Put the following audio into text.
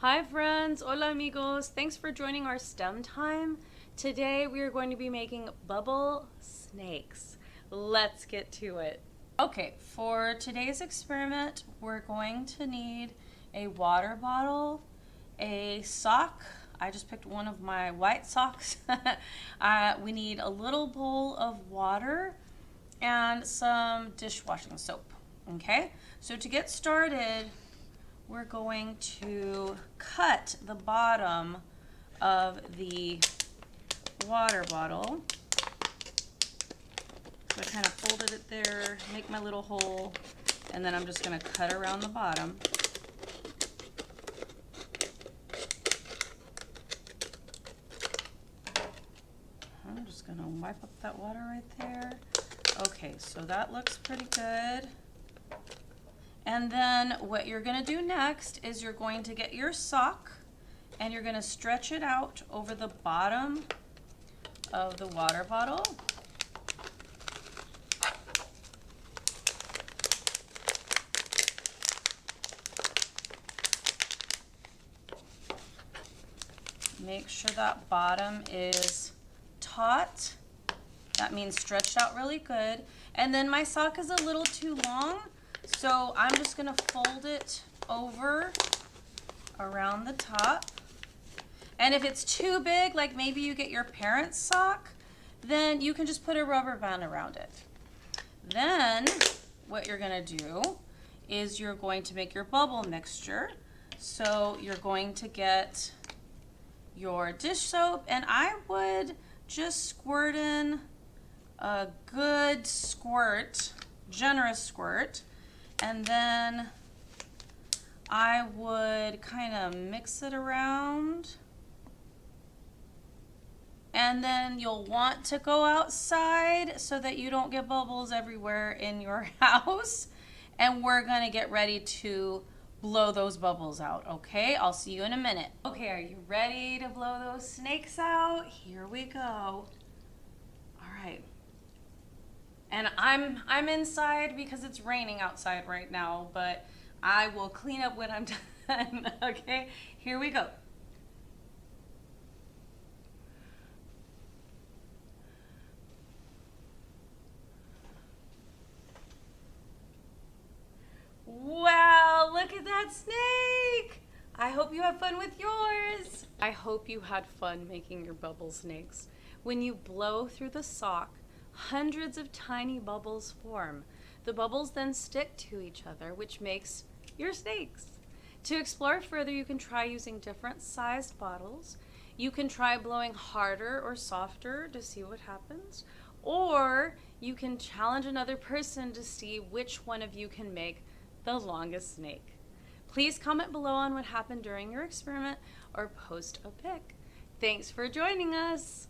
Hi friends, hola amigos, thanks for joining our STEM time. Today we are going to be making bubble snakes. Let's get to it. Okay, for today's experiment, we're going to need a water bottle, a sock. I just picked one of my white socks. We need a little bowl of water and some dishwashing soap. Okay, so to get started, we're going to cut the bottom of the water bottle. So I kind of folded it there, make my little hole, and then I'm just going to cut around the bottom. I'm just going to wipe up that water right there. Okay, so that looks pretty good. And then what you're going to do next is you're going to get your sock and you're going to stretch it out over the bottom of the water bottle. Make sure that bottom is taut. That means stretched out really good. And then my sock is a little too long, so I'm just going to fold it over around the top. And if it's too big, like maybe you get your parents' sock, then you can just put a rubber band around it. Then what you're going to do is you're going to make your bubble mixture. So you're going to get your dish soap, and I would just squirt in a good squirt, generous squirt, and then I would kind of mix it around. And then you'll want to go outside so that you don't get bubbles everywhere in your house. And we're going to get ready to blow those bubbles out, okay? I'll see you in a minute. Okay, are you ready to blow those snakes out? Here we go. All right. And I'm inside because it's raining outside right now, but I will clean up when I'm done, okay? Here we go. Wow, look at that snake! I hope you have fun with yours. I hope you had fun making your bubble snakes. When you blow through the sock, hundreds of tiny bubbles form. The bubbles then stick to each other, which makes your snakes. To explore further, you can try using different sized bottles. You can try blowing harder or softer to see what happens. Or you can challenge another person to see which one of you can make the longest snake. Please comment below on what happened during your experiment or post a pic. Thanks for joining us.